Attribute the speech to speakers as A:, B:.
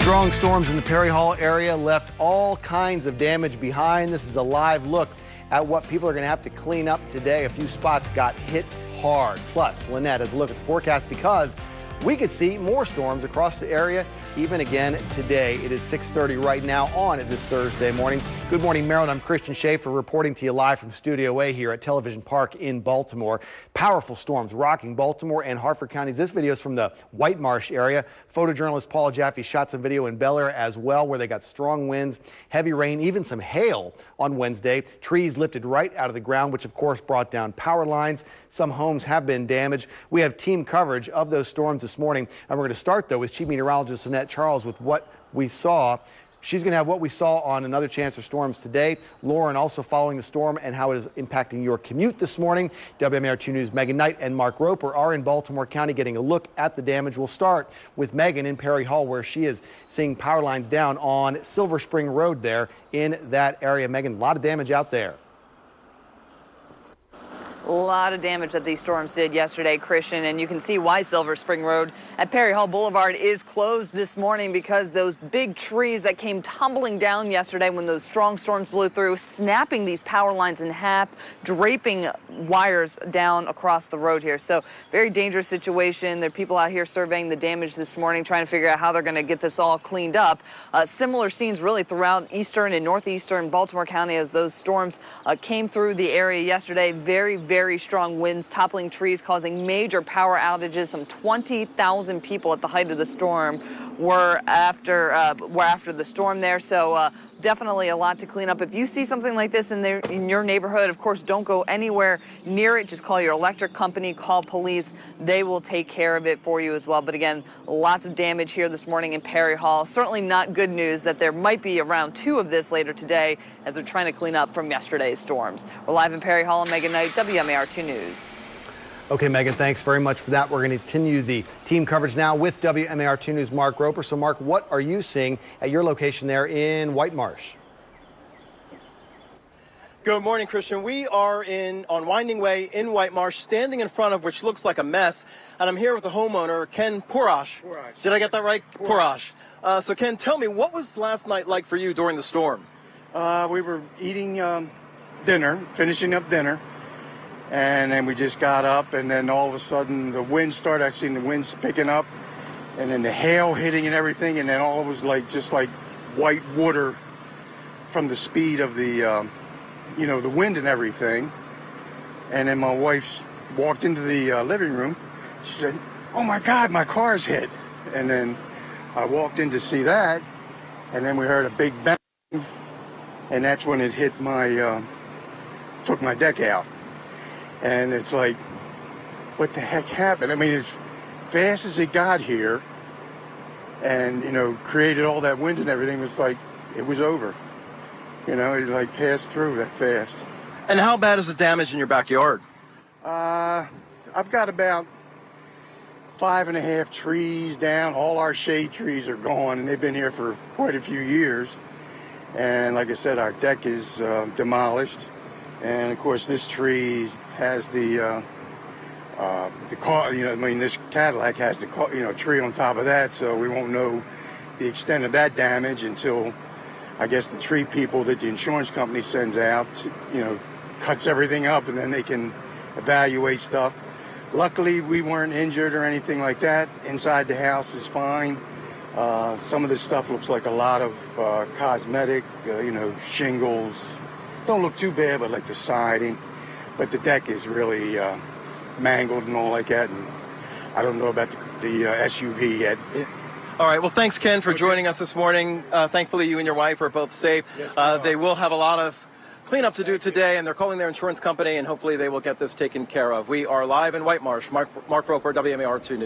A: Strong storms in the Perry Hall area left all kinds of damage behind. This is a live look at what people are going to have to clean up today. A few spots got hit hard. Plus, Lynette has a look at the forecast because we could see more storms across the area even again today. It is 6:30 right now on this Thursday morning. Good morning, Maryland. I'm Christian Schaefer reporting to you live from Studio A here at Television Park in Baltimore. Powerful storms rocking Baltimore and Harford counties. This video is from the White Marsh area. Photojournalist Paul Jaffe shot some video in Bel Air as well, where they got strong winds, heavy rain, even some hail on Wednesday. Trees lifted right out of the ground, which of course brought down power lines. Some homes have been damaged. We have team coverage of those storms this morning. And we're going to start, though, with Chief Meteorologist Annette Charles with what we saw. She's going to have what we saw on Another Chance for Storms today. Lauren also following the storm and how it is impacting your commute this morning. WMAR2 News' Megan Knight and Mark Roper are in Baltimore County getting a look at the damage. We'll start with Megan in Perry Hall, where she is seeing power lines down on Silver Spring Road there in that area. Megan, a lot of damage out there.
B: A lot of damage that these storms did yesterday, Christian, and you can see why Silver Spring Road at Perry Hall Boulevard is closed this morning, because those big trees that came tumbling down yesterday when those strong storms blew through, snapping these power lines in half, draping wires down across the road here. So very dangerous situation. There are people out here surveying the damage this morning, trying to figure out how they're going to get this all cleaned up. Similar scenes really throughout eastern and northeastern Baltimore County as those storms came through the area yesterday. Very strong winds, toppling trees, causing major power outages. Some 20,000 people at the height of the storm were after the storm there. So definitely a lot to clean up. If you see something like this in your neighborhood, of course, don't go anywhere near it. Just call your electric company, call police. They will take care of it for you as well. But again, lots of damage here this morning in Perry Hall. Certainly not good news that there might be around 2 of this later today as they're trying to clean up from yesterday's storms. We're live in Perry Hall. I'm Megan Knight, WMAR2 News.
A: Okay, Megan, thanks very much for that. We're going to continue the team coverage now with WMAR2 News' Mark Roper. So, Mark, what are you seeing at your location there in White Marsh?
C: Good morning, Christian. We are on Winding Way in White Marsh, standing in front of which looks like a mess. And I'm here with the homeowner, Ken Porash. Did I get that right? Porash. So, Ken, tell me, what was last night like for you during the storm?
D: We were eating dinner, finishing up dinner. And then we just got up, and then all of a sudden the wind started. I seen the winds picking up, and then the hail hitting and everything, and then all it was like just like white water from the speed of the, the wind and everything. And then my wife walked into the living room. She said, "Oh my God, my car's hit!" And then I walked in to see that, and then we heard a big bang, and that's when it hit took my deck out. And it's like, what the heck happened? I mean, as fast as it got here and, created all that wind and everything, it's like, it was over. It like passed through that fast.
C: And how bad is the damage in your backyard?
D: I've got about 5.5 trees down. All our shade trees are gone, and they've been here for quite a few years. And like I said, our deck is demolished. And of course, this tree has the car. This Cadillac has the tree on top of that, so we won't know the extent of that damage until, I guess, the tree people that the insurance company sends out, cuts everything up, and then they can evaluate stuff. Luckily, we weren't injured or anything like that. Inside the house is fine. Some of this stuff looks like a lot of cosmetic, shingles. Don't look too bad, but like the siding. But the deck is really mangled and all like that. And I don't know about the SUV yet.
C: All right. Well, thanks, Ken, for joining us this morning. Thankfully, you and your wife are both safe.
D: Yes,
C: they will have a lot of cleanup to do today, and they're calling their insurance company, and hopefully they will get this taken care of. We are live in White Marsh. Mark Roper, WMAR2 News.